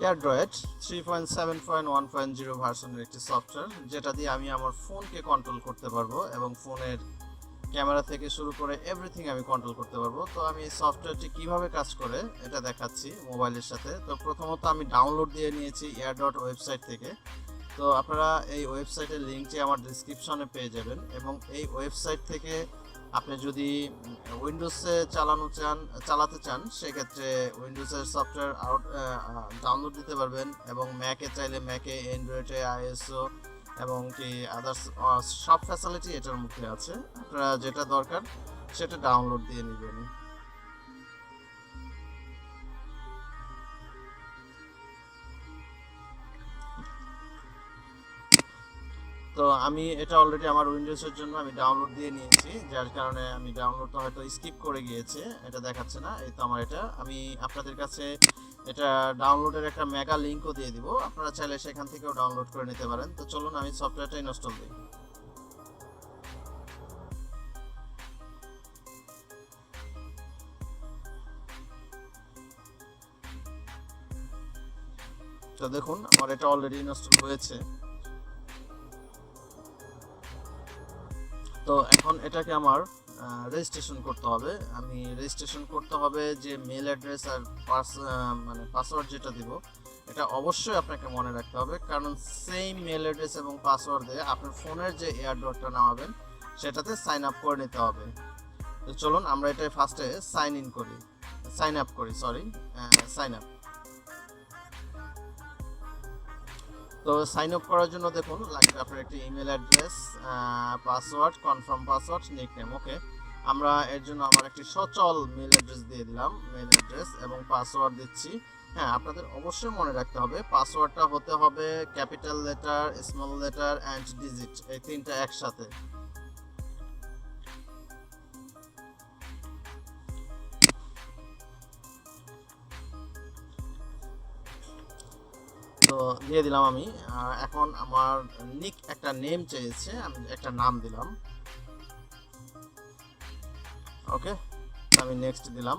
AirDroid 3.7.1.0 ভার্সনের একটি software, যেটা দিয়ে আমি আমার ফোনকে কন্ট্রোল করতে পারবো এবং ফোনের ক্যামেরা থেকে শুরু করে এভরিথিং আমি কন্ট্রোল করতে পারবো। তো আমি এই সফটওয়্যারটি কিভাবে কাজ করে এটা দেখাচ্ছি মোবাইলের সাথে। তো প্রথমত আমি ডাউনলোড দিয়ে নিয়েছি AirDroid ওয়েবসাইট থেকে। তো আপনারা এই ওয়েবসাইটের লিঙ্কটি আমার ডিসক্রিপশনে পেয়ে যাবেন, এবং এই ওয়েবসাইট থেকে আপনি যদি উইন্ডোজে চালাতে চান সেক্ষেত্রে উইন্ডোজের সফটওয়্যার ডাউনলোড দিতে পারবেন, এবং ম্যাকে চাইলে ম্যাকে, অ্যান্ড্রয়েডে আইএসও এবং কি আদার্স সব ফ্যাসিলিটি এটার মধ্যে আছে। আপনারা যেটা দরকার সেটা ডাউনলোড দিয়ে নেবেন। তো আমি এটা অলরেডি আমার উইন্ডোজের জন্য আমি ডাউনলোড দিয়ে নিয়েছি, যার কারণে আমি ডাউনলোডটা হয়তো স্কিপ করে গিয়েছে, এটা দেখাচ্ছে না। এই তো আমার এটা, আমি আপনাদের কাছে এটা ডাউনলোডের একটা মেগা লিঙ্কও দিয়ে দিব, আপনারা চাইলে সেখান থেকেও ডাউনলোড করে নিতে পারেন। তো চলুন আমি সফটওয়্যারটা ইনস্টল দিই। তো দেখুন আমার এটা অলরেডি ইনস্টল হয়েছে। তো এখন এটাকে আমার রেজিস্ট্রেশন করতে হবে। আমি রেজিস্ট্রেশন করতে হবে যে মেল অ্যাড্রেস আর পাসওয়ার্ড যেটা দিব, এটা অবশ্যই আপনাকে মনে রাখতে হবে, কারণ সেম মেল অ্যাড্রেস এবং পাসওয়ার্ড দিয়ে আপনার ফোনের যে এয়ারড্রপটা নামাবেন সেটাতে সাইন আপ করে নিতে হবে। তো চলুন আমরা এটা ফার্স্টে সাইন আপ করি। Sign up. তো সাইন আপ করার জন্য দেখুন লাগবে আপনার একটি email address, password, confirm password, nickname. Okay, আমরা এর জন্য আমার একটি সচল মেল অ্যাড্রেস দিয়ে দিলাম, মেল অ্যাড্রেস এবং পাসওয়ার্ড দিচ্ছি। হ্যাঁ, আপনাদের অবশ্যই মনে রাখতে হবে পাসওয়ার্ডটা হতে হবে capital letter, small letter and digit, এই তিনটা একসাথে। তো দিয়ে দিলাম আমি। এখন আমার একটা নেম চেয়েছে, আমি একটা নাম দিলাম। ওকে, আমি নেক্সট দিলাম।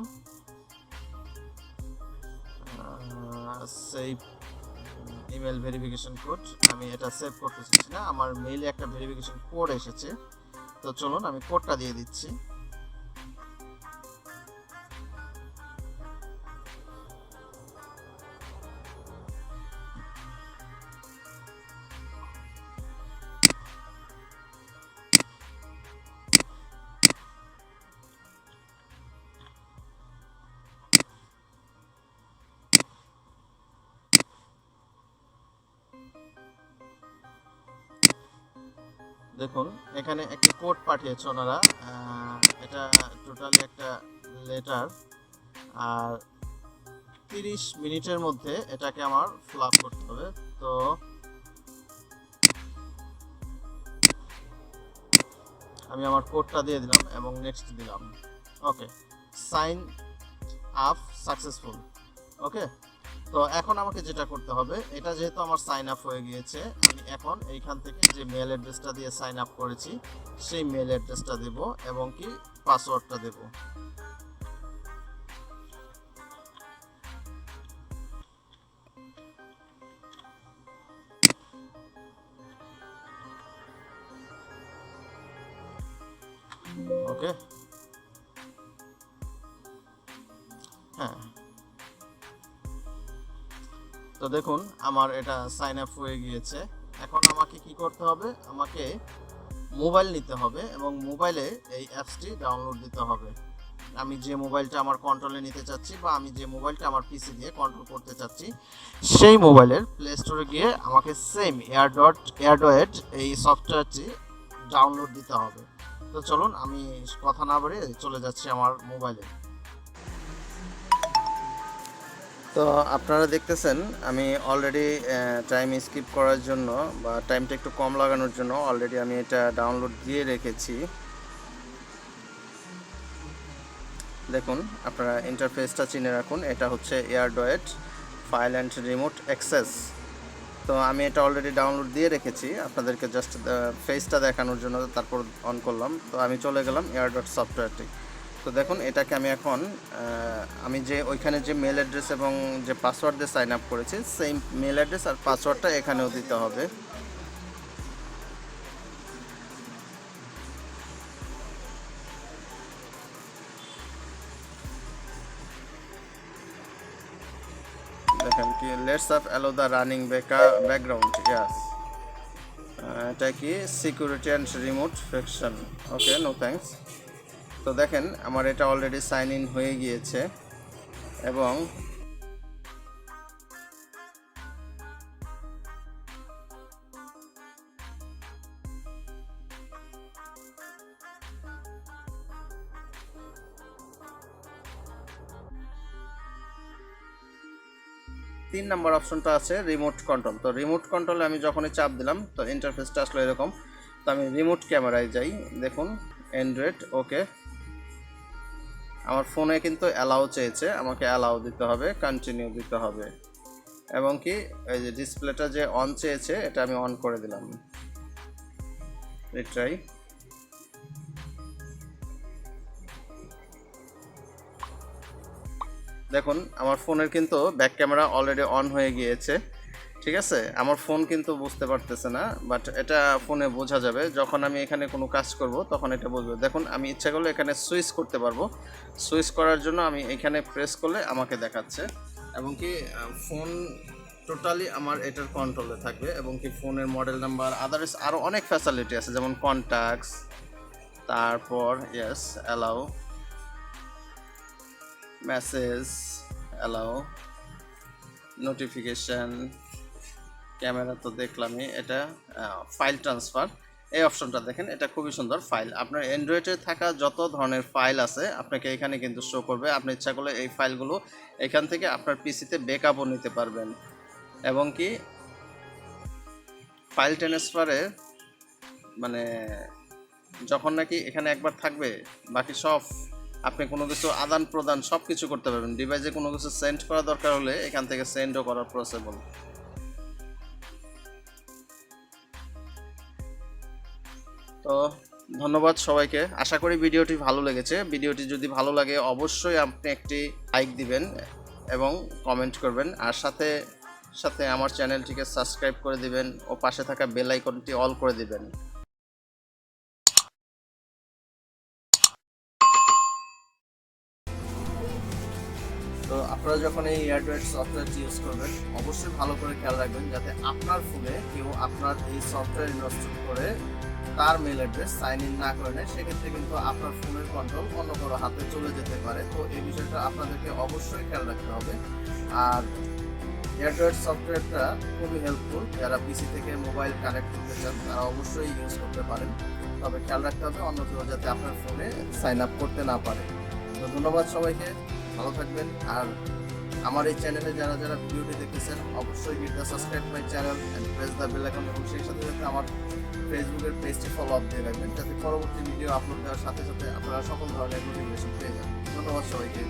সেভ ইমেল ভেরিফিকেশন কোড, আমি এটা সেভ করতে চাচ্ছি না, আমার মেইলে একটা ভেরিফিকেশন কোড এসেছে। তো চলুন আমি কোডটা দিয়ে দিচ্ছি। দেখুন এখানে একটি কোড পাঠিয়েছে ওনারা, এটা টোটালি একটা লেটার, আর 30 মিনিটের মধ্যে এটাকে আমার ফিল আপ করতে হবে। তো আমি আমার কোডটা দিয়ে দিলাম এবং নেক্সট দিলাম। ওকে, সাইন আপ সাকসেসফুল। ওকে, তো এখন আমাকে যেটা করতে হবে, এটা যেহেতু আমার সাইন আপ হয়ে গিয়েছে, আমি এখন এইখান থেকে যে মেল অ্যাড্রেসটা দিয়ে সাইন আপ করেছি সেই মেল অ্যাড্রেসটা দেব এবং কি পাসওয়ার্ডটা দেব। ওকে, হ্যাঁ, তো দেখুন আমার এটা সাইন আপ হয়ে গিয়েছে। এখন আমাকে কি করতে হবে, আমাকে মোবাইল নিতে হবে এবং মোবাইলে এই অ্যাপসটি ডাউনলোড দিতে হবে। আমি যে মোবাইলটা আমার কন্ট্রোলে নিতে চাচ্ছি বা আমি যে মোবাইলটা আমার পিসি দিয়ে কন্ট্রোল করতে চাচ্ছি সেই মোবাইলের প্লে স্টোরে গিয়ে আমাকে সেম এয়ারড্রয়েড এই সফটওয়্যারটি ডাউনলোড দিতে হবে। তো চলুন আমি কথা না বাড়িয়ে চলে যাচ্ছি আমার মোবাইলে। তো আপনারা দেখতেছেন আমি অলরেডি টাইম স্কিপ করার জন্য বা টাইমটা একটু কম লাগানোর জন্য অলরেডি আমি এটা ডাউনলোড দিয়ে রেখেছি। দেখুন আপনারা ইন্টারফেসটা চিনে রাখুন, এটা হচ্ছে এয়ারড্রয়েড ফাইল অ্যান্ড রিমোট অ্যাক্সেস। তো আমি এটা অলরেডি ডাউনলোড দিয়ে রেখেছি, আপনাদেরকে জাস্ট ফেসটা দেখানোর জন্য তারপর অন করলাম। তো আমি চলে গেলাম এয়ারড্রয়েড সফটওয়্যারটি। তো দেখুন এটাকে আমি এখন আমি যে ওইখানে যে মেল অ্যাড্রেস এবং যে পাসওয়ার্ড দিয়ে সাইন আপ করেছি সেম মেল অ্যাড্রেস আর পাসওয়ার্ডটা এখানেও দিতে হবে। দেখেন কি let's up allow the running background, yes. এটা কি security and remote faction, okay no thanks. তো দেখেন আমার এটা অলরেডি সাইন ইন হয়ে গিয়েছে এবং তিন নাম্বার অপশনটা আছে রিমোট কন্ট্রোল। তো রিমোট কন্ট্রোলে আমি যখনই চাপ দিলাম তো ইন্টারফেসটা আসলো এরকম। তো আমি রিমোট ক্যামেরায় যাই, দেখুন অ্যান্ড্রয়েড, ওকে। আমার ফোনে কিন্তু অ্যালাউ চেয়েছে, আমাকে অ্যালাউ দিতে হবে, কন্টিনিউ দিতে হবে এবং কি এই যে ডিসপ্লেটা যে অন চেয়েছে এটা আমি অন করে দিলাম। রিট্রাই। দেখুন আমার ফোনের কিন্তু ব্যাক ক্যামেরা অলরেডি অন হয়ে গিয়েছে, ঠিক আছে। আমার ফোন কিন্তু বুঝতে পারতেছে না, বাট এটা ফোনে বোঝা যাবে যখন আমি এখানে কোনো কাজ করব তখন এটা বুঝবে। দেখুন আমি ইচ্ছা করলে এখানে সুইচ করতে পারবো, সুইচ করার জন্য আমি এখানে প্রেস করলে আমাকে দেখাচ্ছে এবং কি ফোন টোটালি আমার এটার কন্ট্রোলে থাকবে এবং কি ফোনের মডেল নাম্বার আদার্স আরও অনেক ফ্যাসিলিটি আছে যেমন কন্ট্যাক্টস, তারপর yes allow, message allow, notification, camera তো দেখলামই, এটা ফাইল ট্রান্সফার এই অপশনটা দেখেন, এটা খুবই সুন্দর। ফাইল আপনার অ্যান্ড্রয়েডে থাকা যত ধরনের ফাইল আছে আপনাকে এখানে কিন্তু শো করবে। আপনি ইচ্ছা করলে এই ফাইলগুলো এখান থেকে আপনার পিসিতে ব্যাকআপও নিতে পারবেন এবং কি ফাইল ট্রান্সফারে মানে যখন নাকি এখানে একবার থাকবে বাকি সব আপনি কোনো কিছু আদান প্রদান সব কিছু করতে পারবেন। ডিভাইসে কোনো কিছু সেন্ড করা দরকার হলে এখান থেকে সেন্ডও করা পসিবল। তো ধন্যবাদ সবাইকে, আশা করি ভিডিওটি ভালো লেগেছে। ভিডিওটি যদি ভালো লাগে অবশ্যই আপনি একটি লাইক দিবেন এবং কমেন্ট করবেন, আর সাথে সাথে আমার চ্যানেলটিকে সাবস্ক্রাইব করে দিবেন ও পাশে থাকা বেল আইকনটি অল করে দিবেন। তো আপনারা যখন এই AirDroid সফটওয়্যারটি ইউজ করবেন অবশ্যই ভালো করে খেয়াল রাখবেন যাতে আপনার ফোনে কেউ আপনার এই সফটওয়্যার ইনস্টল করে তার মেল অ্যাড্রেস সাইন ইন না করে নেয়, সেক্ষেত্রে কিন্তু আপনার ফোনের কন্ট্রোল অন্য কারো হাতে চলে যেতে পারে। তো এই বিষয়টা আপনাদেরকে অবশ্যই খেয়াল রাখতে হবে। আর AirDroid সফটওয়্যারটা খুবই হেল্পফুল, যারা পিসি থেকে মোবাইল কানেক্ট করতে চান তারা অবশ্যই ইউজ করতে পারেন, তবে খেয়াল রাখতে হবে অন্য কেউ যাতে আপনার ফোনে সাইন আপ করতে না পারে। তো ধন্যবাদ সবাইকে, ভালো থাকবেন। আর আমার এই চ্যানেলে যারা যারা ভিডিওটি দেখতেছেন অবশ্যই hit the subscribe my channel and press the bell icon এবং সেই সাথে সাথে আমার ফেসবুকের পেজটি ফলো আপ দিয়ে রাখবেন যাতে পরবর্তী ভিডিও আপলোড দেওয়ার সাথে সাথে আপনারা সকল ধরনের নোটিফিকেশন পেয়ে যান। ধন্যবাদ সবাইকে।